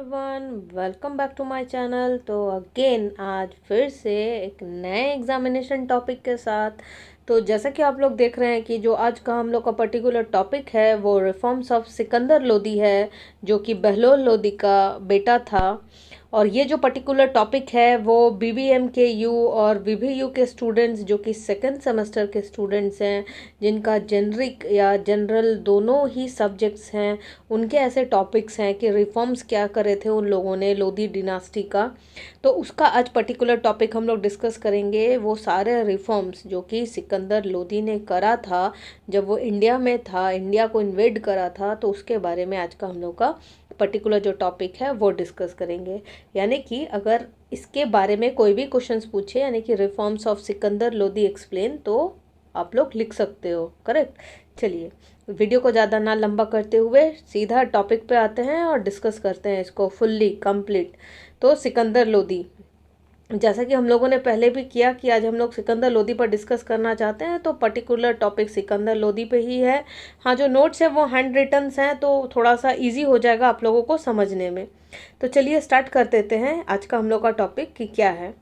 Everyone, welcome back to my channel. तो again आज फिर से एक नए एग्जामिनेशन टॉपिक के साथ। तो जैसा कि आप लोग देख रहे हैं कि जो आज का हम लोग का पर्टिकुलर टॉपिक है वो रिफॉर्म्स ऑफ सिकंदर लोदी है, जो कि बहलोल लोदी का बेटा था। और ये जो पर्टिकुलर टॉपिक है वो बीबीएम के यू और बीबीयू के स्टूडेंट्स, जो कि सेकंड सेमेस्टर के स्टूडेंट्स हैं, जिनका जेनरिक या जनरल दोनों ही सब्जेक्ट्स हैं, उनके ऐसे टॉपिक्स हैं कि रिफॉर्म्स क्या करे थे उन लोगों ने लोधी डिनास्टी का। तो उसका आज पर्टिकुलर टॉपिक हम लोग डिस्कस करेंगे। वो सारे रिफॉर्म्स जो कि सिकंदर लोधी ने करा था जब वो इंडिया में था, इंडिया को इन्वेड करा था, तो उसके बारे में आज का हम लोग का पर्टिकुलर जो टॉपिक है वो डिस्कस करेंगे। यानी कि अगर इसके बारे में कोई भी क्वेश्चंस पूछे, यानी कि reforms of Sikandar Lodhi explain, तो आप लोग लिख सकते हो, करेक्ट। चलिए वीडियो को ज़्यादा ना लंबा करते हुए सीधा टॉपिक पे आते हैं और डिस्कस करते हैं इसको फुल्ली कंप्लीट। तो सिकंदर लोधी, जैसा कि हम लोगों ने पहले भी किया कि आज हम लोग सिकंदर लोधी पर डिस्कस करना चाहते हैं, तो पर्टिकुलर टॉपिक सिकंदर लोधी पे ही है। हाँ, जो नोट्स है वो हैंड रिटन्स हैं, तो थोड़ा सा इजी हो जाएगा आप लोगों को समझने में। तो चलिए स्टार्ट कर देते हैं आज का हम लोग का टॉपिक कि क्या है।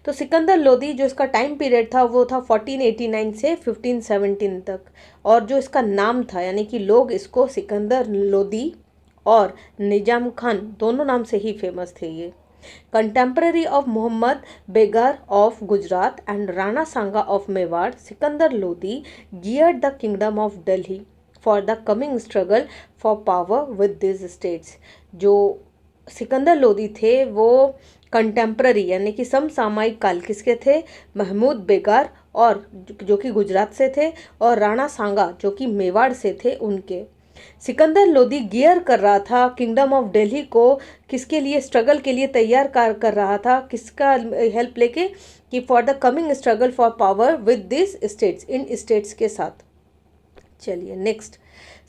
तो सिकंदर लोधी जो इसका टाइम पीरियड था वो था 1489 से 1517 तक। और जो इसका नाम था, यानी कि लोग इसको सिकंदर लोधी और निजाम खान दोनों नाम से ही फेमस थे। ये contemporary of Mohammad Begarha of Gujarat and Rana Sanga of Mewar, Sikandar Lodhi geared the kingdom of Delhi for the coming struggle for power with this states. जो सिकंदर लोधी थे वो कंटेम्प्ररी यानी कि समसामयिक काल किसके थे? महमूद बेगार और जो कि गुजरात से थे, और राणा सांगा जो कि मेवाड़ से थे उनके। सिकंदर लोधी गियर कर रहा था किंगडम ऑफ दिल्ली को, किसके लिए? स्ट्रगल के लिए तैयार कर रहा था। किसका हेल्प लेके? कि for the coming struggle for power with this states, in states के साथ। चलिए next,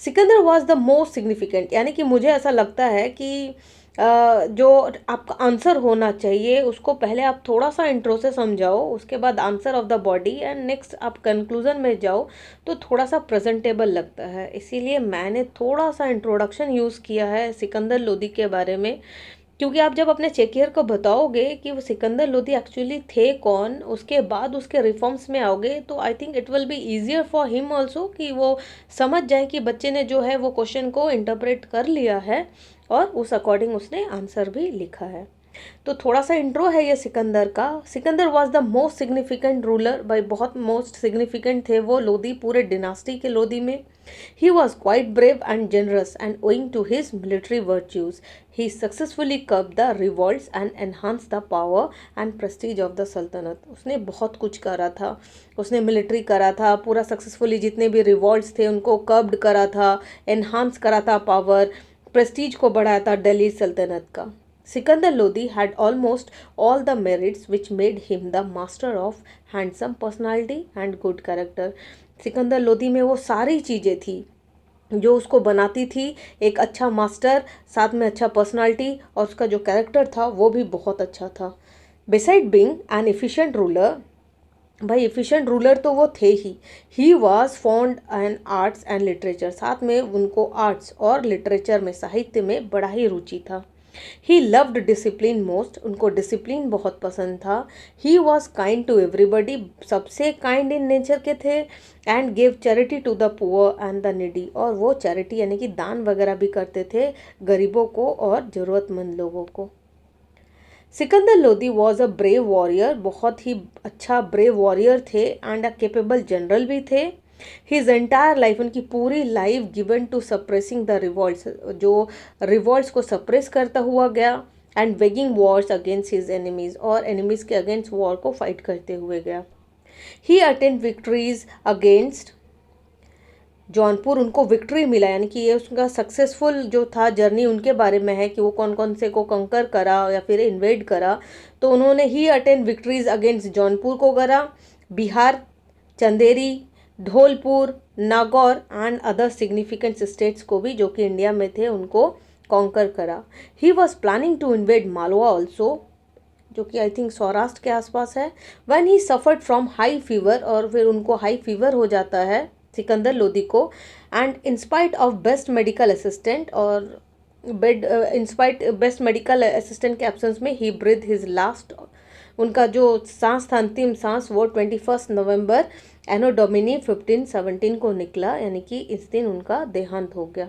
Sikandar was the most significant, यानी कि मुझे ऐसा लगता है कि जो आपका आंसर होना चाहिए उसको पहले आप थोड़ा सा इंट्रो से समझाओ, उसके बाद answer of the body, and next आप कंक्लूजन में जाओ, तो थोड़ा सा प्रेजेंटेबल लगता है। इसीलिए मैंने थोड़ा सा इंट्रोडक्शन यूज़ किया है सिकंदर लोधी के बारे में, क्योंकि आप जब अपने चेकियर को बताओगे कि वो सिकंदर लोधी एक्चुअली थे कौन, उसके बाद उसके रिफॉर्म्स में आओगे, तो I think it will be easier for him also कि वो समझ जाए कि बच्चे ने जो है वो क्वेश्चन को इंटरप्रेट कर लिया है और उस अकॉर्डिंग उसने आंसर भी लिखा है। तो थोड़ा सा इंट्रो है ये सिकंदर का। Sikandar was the most significant ruler, भाई बहुत मोस्ट सिग्निफिकेंट थे वो लोधी, पूरे डिनास्टी के लोधी में। He was quite brave and generous and owing to his military virtues he successfully curb the revolts and enhance the power and prestige of the saltanat. उसने बहुत कुछ करा था, उसने मिलिट्री करा था पूरा सक्सेसफुली, जितने भी रिवॉल्ट्स थे उनको कर्ब्ड करा था, एनहांस करा था पावर, प्रेस्टीज को बढ़ाया था दिल्ली सल्तनत का। Sikandar Lodhi had almost all the merits which made him the master of handsome personality and good character। Sikandar Lodhi में वो सारी चीज़ें थी जो उसको बनाती थी एक अच्छा मास्टर, साथ में अच्छा पर्सनालिटी, और उसका जो कैरेक्टर था वो भी बहुत अच्छा था। Beside being an efficient ruler, भाई एफिशिएंट रूलर तो वो थे he was fond N arts and literature, साथ में उनको आर्ट्स और लिटरेचर में, साहित्य में बड़ा ही रुचि था। ही लव्ड डिसिप्लिन मोस्ट, उनको डिसिप्लिन बहुत पसंद था। He was kind to everybody, सबसे काइंड इन नेचर के थे। And gave charity to the poor and the needy, और वो चैरिटी यानी कि दान वगैरह भी करते थे गरीबों को और ज़रूरतमंद लोगों को। Sikandar Lodhi was a brave warrior, बहुत ही अच्छा ब्रेव वॉरियर थे, एंड अ केपेबल जनरल भी थे। हिज एंटायर लाइफ, उनकी पूरी life given to suppressing the revolts, जो रिवॉल्ट्स को सप्रेस करता हुआ गया, and waging wars against his enemies, और एनिमीज के अगेंस्ट वॉर को फाइट करते हुए गया। He attained victories against Jaunpur, उनको विक्ट्री मिला, यानी कि ये उसका सक्सेसफुल जो था जर्नी उनके बारे में है कि वो कौन कौन से को कंकर करा या फिर इन्वेड करा। तो उन्होंने ही अटेंड विक्ट्रीज अगेंस्ट जौनपुर को करा, Bihar, Chanderi, Dholpur, Nagaur and other significant states को भी जो कि इंडिया में थे उनको कॉन्कर करा। He was planning to invade Malwa also, जो कि आई थिंक सौराष्ट्र के आसपास है। When he suffered from high fever, और फिर उनको हाई फीवर हो जाता है सिकंदर लोधी को, and in spite of best medical assistant, और bed in spite best medical assistant के एब्सेंस में ही ब्रीथ हिज लास्ट, उनका जो सांस था, अंतिम सांस, वो 21 नवंबर एनो डोमिनी 1517 को निकला, यानी कि इस दिन उनका देहांत हो गया।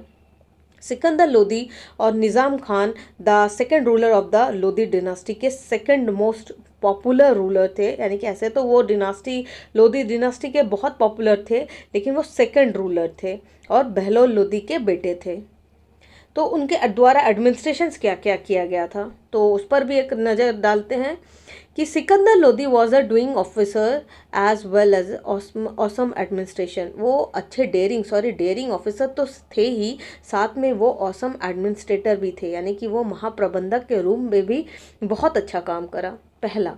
सिकंदर लोदी और Nizam Khan the second ruler of the Lodi dynasty के सेकंड मोस्ट पॉपुलर रूलर थे, यानी कि ऐसे तो वो डिनास्टी, लोदी डिनास्टी के बहुत पॉपुलर थे, लेकिन वो सेकंड रूलर थे और बहलोल लोदी के बेटे थे। तो उनके द्वारा एडमिनिस्ट्रेशन क्या क्या किया गया था, तो उस पर भी एक नज़र डालते हैं कि Sikandar Lodi was a doing officer as well as awesome administration, वो अच्छे डेयरिंग ऑफिसर तो थे ही, साथ में वो ऑसम एडमिनिस्ट्रेटर भी थे, यानी कि वो महाप्रबंधक के रूप में भी बहुत अच्छा काम करा। पहला,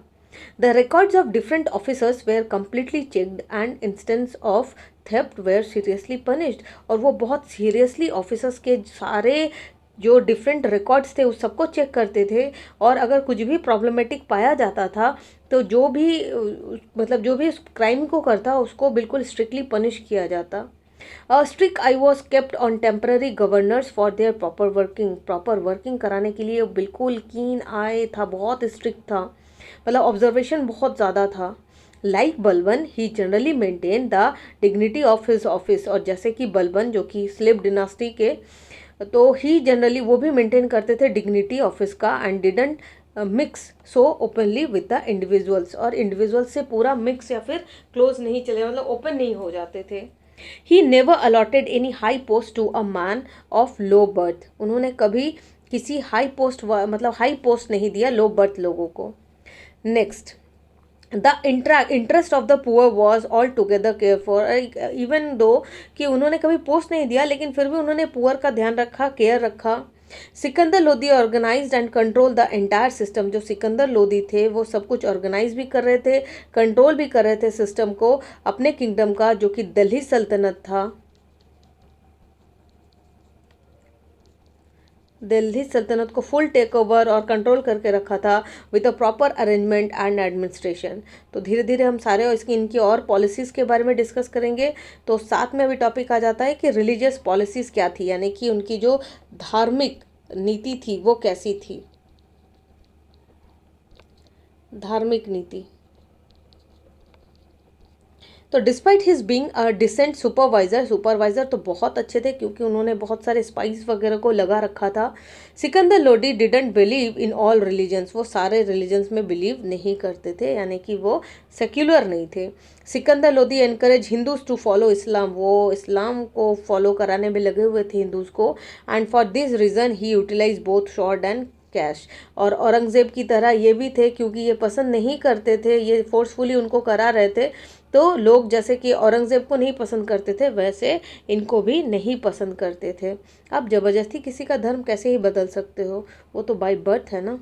the records of different officers were completely checked and instance of theft were seriously punished, और वो बहुत सीरियसली ऑफिसर्स के सारे जो डिफरेंट रिकॉर्ड्स थे उस सबको चेक करते थे, और अगर कुछ भी प्रॉब्लमेटिक पाया जाता था तो जो भी मतलब जो भी उस क्राइम को करता उसको बिल्कुल स्ट्रिक्टली पनिश किया जाता। Strict I was kept on temporary governors for their proper working कराने के लिए बिल्कुल कीन आए था, बहुत स्ट्रिक्ट था, मतलब ऑब्जर्वेशन बहुत ज़्यादा था। Like Balban he generally maintain the dignity of his office, और जैसे कि बलबन जो कि स्लेव डिनास्टी के, तो ही जनरली वो भी मेंटेन करते थे डिग्निटी ऑफिस का, and didn't mix so openly with the individuals, और इंडिविजुअल्स से पूरा मिक्स या फिर क्लोज नहीं चले, मतलब ओपन नहीं हो जाते थे। He never allotted any high post to a man of low birth, उन्होंने कभी किसी हाई पोस्ट मतलब हाई पोस्ट नहीं दिया लो बर्थ लोगों को। Next, the interest of the poor was all together care for, even though कि उन्होंने कभी पोस्ट नहीं दिया लेकिन फिर भी उन्होंने पुअर का ध्यान रखा, केयर रखा। Sikandar Lodi organised and control the entire system, जो सिकंदर लोदी थे वो सब कुछ ऑर्गेनाइज भी कर रहे थे, कंट्रोल भी कर रहे थे सिस्टम को अपने किंगडम का, जो कि दिल्ली सल्तनत था। दिल्ली सल्तनत को फुल टेक ओवर और कंट्रोल करके रखा था with a proper arrangement and administration. तो धीरे धीरे हम सारे इसकी इनकी और पॉलिसीज़ के बारे में डिस्कस करेंगे। तो साथ में अभी टॉपिक आ जाता है कि रिलीजियस पॉलिसीज़ क्या थी, यानी कि उनकी जो धार्मिक नीति थी वो कैसी थी। धार्मिक नीति, तो despite his being a decent supervisor तो बहुत अच्छे थे क्योंकि उन्होंने बहुत सारे स्पाइस वगैरह को लगा रखा था। Sikandar Lodi didn't believe in all religions, वो सारे रिलीजन्स में बिलीव नहीं करते थे, यानी कि वो सेक्युलर नहीं थे। Sikandar Lodi encourage Hindus to follow Islam, वो इस्लाम को फॉलो कराने में लगे हुए थे हिंदूज़ को, and for this reason he utilize both sword and cash. और औरंगज़ेब की तरह ये भी थे, क्योंकि ये पसंद नहीं करते थे, ये फोर्सफुली उनको करा रहे थे, तो लोग जैसे कि औरंगज़ेब को नहीं पसंद करते थे वैसे इनको भी नहीं पसंद करते थे। आप ज़बरदस्ती किसी का धर्म कैसे ही बदल सकते हो, वो तो बाय बर्थ है ना।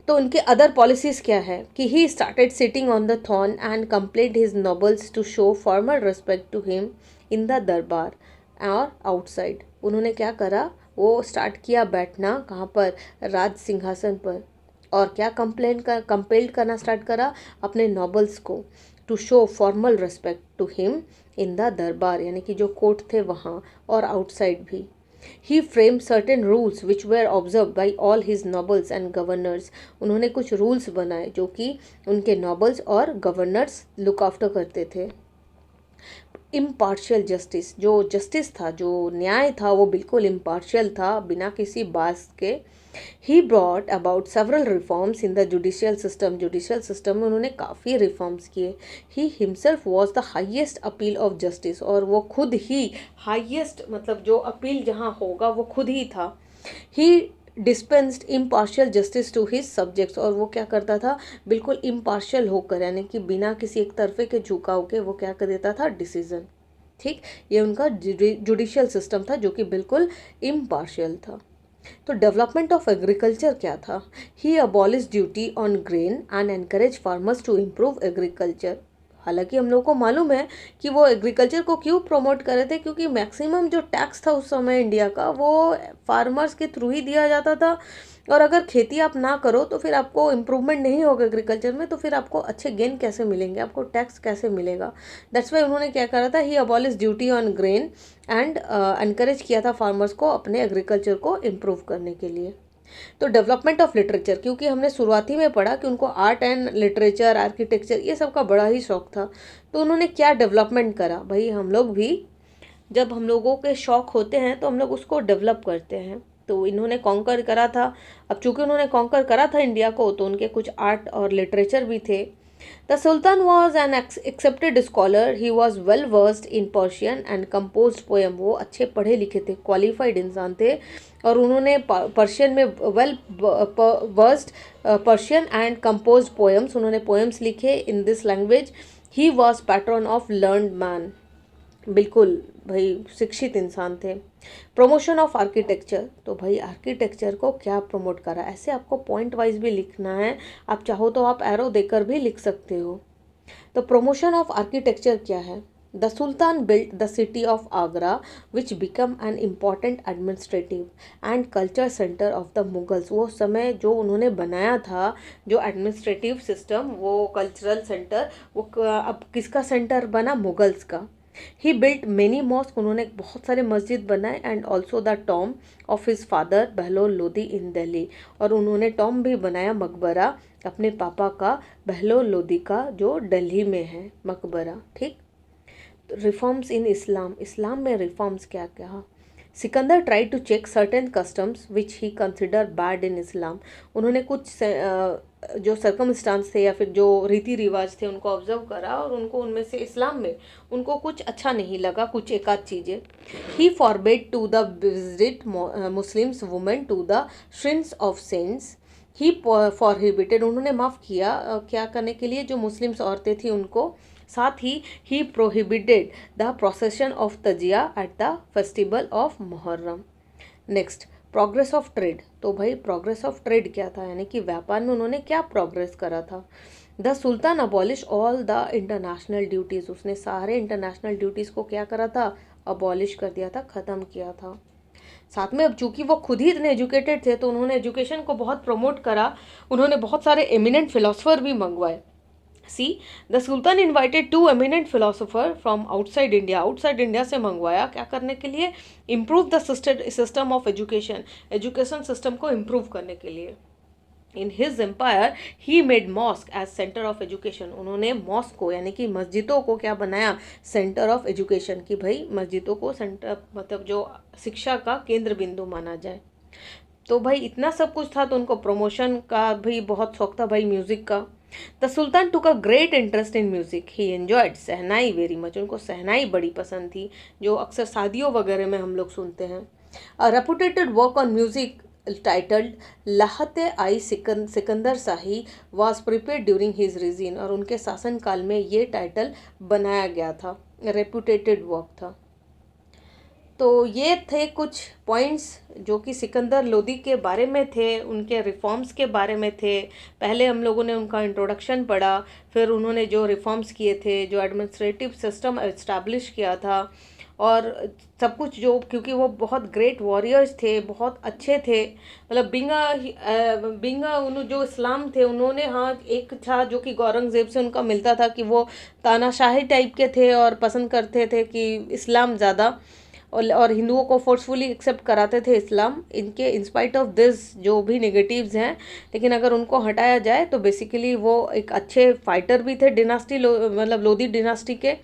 तो उनके अदर पॉलिसीज़ क्या है कि he started sitting on the throne and compelled his nobles to show formal respect to him in the darbar और आउटसाइड। उन्होंने क्या करा, वो स्टार्ट किया बैठना कहाँ पर, राज सिंहासन पर, और क्या कंपेल्ड करना स्टार्ट करा अपने नॉबल्स को, to show formal respect to him in the darbar, यानी कि जो कोर्ट थे वहाँ और आउटसाइड भी। He frame certain rules which were observed by all his nobles and governors, उन्होंने कुछ रूल्स बनाए जो कि उनके नॉबल्स और गवर्नर्स लुक आफ्टर करते थे। इम्पार्शियल जस्टिस, जो जस्टिस था, जो न्याय था, वो बिल्कुल इम्पार्शियल था, बिना किसी बात के। He brought about several reforms in the judicial system में उन्होंने काफ़ी रिफॉर्म्स किए। He himself was the highest appeal of justice, और वो खुद ही हाइएस्ट, मतलब जो अपील जहाँ होगा वो खुद ही था। He dispensed impartial justice to his subjects, और वो क्या करता था, बिल्कुल इम्पार्शियल होकर, यानी कि बिना किसी एक तरफे के झुकाव के वो क्या कर देता था, डिसीजन। ठीक, ये उनका जुडिशियल सिस्टम था जो कि बिल्कुल इम्पार्शियल था। तो डेवलपमेंट ऑफ एग्रीकल्चर क्या था, he abolish duty on grain and encourage farmers to improve agriculture. हालांकि हम लोग को मालूम है कि वो एग्रीकल्चर को क्यों प्रमोट कर रहे थे, क्योंकि मैक्सिमम जो टैक्स था उस समय इंडिया का वो फार्मर्स के थ्रू ही दिया जाता था, और अगर खेती आप ना करो तो फिर आपको इम्प्रूवमेंट नहीं होगा एग्रीकल्चर में, तो फिर आपको अच्छे गेन कैसे मिलेंगे, आपको टैक्स कैसे मिलेगा। दैट्स वाई उन्होंने क्या करा था, he abolish duty on grain and encourage किया था फार्मर्स को अपने एग्रीकल्चर को इम्प्रूव करने के लिए। तो डेवलपमेंट ऑफ लिटरेचर, क्योंकि हमने शुरुआती में पढ़ा कि उनको आर्ट एंड लिटरेचर, आर्किटेक्चर, ये सब का बड़ा ही शौक था। तो उन्होंने क्या डेवलपमेंट करा, भाई हम लोग भी जब हम लोगों के शौक होते हैं तो हम लोग उसको डेवलप करते हैं। तो इन्होंने कॉन्कर करा था। अब चूंकि उन्होंने कॉन्कर करा था इंडिया को, तो उनके कुछ आर्ट और लिटरेचर भी थे। The sultan was an accepted scholar, he was well versed in Persian and compose poem. वो अच्छे पढ़े लिखे थे, क्वालिफाइड इंसान थे, और उन्होंने पर्शियन में well versed Persian and compose poems, उन्होंने पोएम्स लिखे in this language. He was pattern of learned man, बिल्कुल भाई शिक्षित इंसान थे। प्रमोशन ऑफ आर्किटेक्चर, तो भाई आर्किटेक्चर को क्या प्रमोट करा, ऐसे आपको पॉइंट वाइज भी लिखना है, आप चाहो तो आप एरो देकर भी लिख सकते हो। तो प्रमोशन ऑफ आर्किटेक्चर क्या है, the sultan built the city of Agra which become an important administrative and culture centre of the Mughals. वो समय जो उन्होंने बनाया था, जो एडमिनिस्ट्रेटिव सिस्टम, वो कल्चरल सेंटर, वो अब किसका सेंटर बना, मुगल्स का। ही बिल्ट मेनी मॉस्क, उन्होंने बहुत सारे मस्जिद बनाए, and also the tomb of his father Bahlol Lodi in Delhi, और उन्होंने टॉम भी बनाया, मकबरा, अपने पापा का बहलोल लोदी का, जो दिल्ली में है मकबरा। ठीक। रिफॉर्म्स इन इस्लाम, इस्लाम में रिफॉर्म्स क्या क्या, Sikandar try to check certain customs which he consider bad in Islam. उन्होंने कुछ जो सर्कमस्टांस थे या फिर जो रीति रिवाज थे उनको ऑब्जर्व करा, और उनको उनमें से इस्लाम में उनको कुछ अच्छा नहीं लगा, कुछ एक आध चीज़ें। He forbade to the visit Muslims women to the shrines of saints. He prohibited, उन्होंने माफ़ किया क्या करने के लिए, जो मुस्लिम्स औरतें थी उनको। साथ ही prohibited the procession of tazia at the festival of Muharram. Next, progress of trade, तो भाई प्रोग्रेस ऑफ ट्रेड क्या था, यानी कि व्यापार में उन्होंने क्या प्रोग्रेस करा था। The sultan abolish all the international duties, उसने सारे इंटरनेशनल ड्यूटीज़ को क्या करा था, अबॉलिश कर दिया था, ख़त्म किया था। साथ में अब चूंकि वो खुद ही इतने एजुकेटेड थे तो उन्होंने एजुकेशन को बहुत प्रमोट करा, उन्होंने बहुत सारे एमिनेंट फिलोसफर भी मंगवाए। See, the sultan invited to eminent philosopher from outside India, outside India से मंगवाया, क्या करने के लिए, improve the system of education, education system को इम्प्रूव करने के लिए। In his empire he made mosque as centre of education, उन्होंने मॉस्क को यानी कि मस्जिदों को क्या बनाया, सेंटर ऑफ एजुकेशन, की भाई मस्जिदों को सेंटर मतलब जो शिक्षा का केंद्र बिंदु माना जाए। तो भाई इतना सब कुछ था, तो उनको प्रमोशन का भी बहुत शौक था भाई, म्यूज़िक का। The sultan took a great interest in music, he enjoyed shehnai very much, उनको सहनाई बड़ी पसंद थी, जो अक्सर शादियों वगैरह में हम लोग सुनते हैं। A reputed work on music titled Lahjat i Sikandar Shahi was prepared during his regime, और उनके शासनकाल में ये टाइटल बनाया गया था, रेपुटेटेड वर्क था। तो ये थे कुछ पॉइंट्स जो कि सिकंदर लोदी के बारे में थे, उनके रिफॉर्म्स के बारे में थे। पहले हम लोगों ने उनका इंट्रोडक्शन पढ़ा, फिर उन्होंने जो रिफॉर्म्स किए थे, जो एडमिनिस्ट्रेटिव सिस्टम इस्टेब्लिश किया था, और सब कुछ जो, क्योंकि वो बहुत ग्रेट वॉरियर्स थे, बहुत अच्छे थे, मतलब बिंगा उन्होंने जो इस्लाम थे उन्होंने, हाँ एक था जो कि औरंगज़ेब से उनका मिलता था कि वो तानाशाही टाइप के थे और पसंद करते थे कि इस्लाम ज़्यादा, और हिंदुओं को फोर्सफुली एक्सेप्ट कराते थे इस्लाम। इनके इंस्पाइट ऑफ दिस जो भी नेगेटिव्स हैं, लेकिन अगर उनको हटाया जाए तो बेसिकली वो एक अच्छे फाइटर भी थे, डिनास्टी मतलब लोदी डिनास्टी के।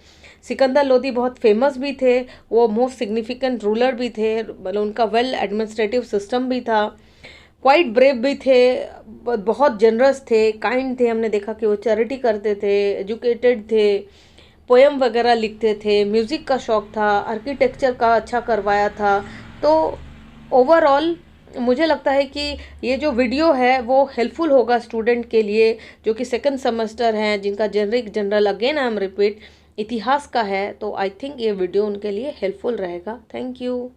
सिकंदर लोदी बहुत फेमस भी थे, वो मोस्ट सिग्निफिकेंट रूलर भी थे, मतलब उनका वेल एडमिनिस्ट्रेटिव सिस्टम भी था, क्वाइट ब्रेव भी थे, बहुत जनरस थे, काइंड थे, हमने देखा कि वो चैरिटी करते थे, एजुकेटेड थे, पोएम वगैरह लिखते थे, म्यूज़िक का शौक़ था, आर्किटेक्चर का अच्छा करवाया था। तो ओवरऑल मुझे लगता है कि ये जो वीडियो है वो हेल्पफुल होगा स्टूडेंट के लिए जो कि सेकंड सेमेस्टर हैं, जिनका general again I am repeat इतिहास का है। तो आई थिंक ये वीडियो उनके लिए हेल्पफुल रहेगा। Thank you.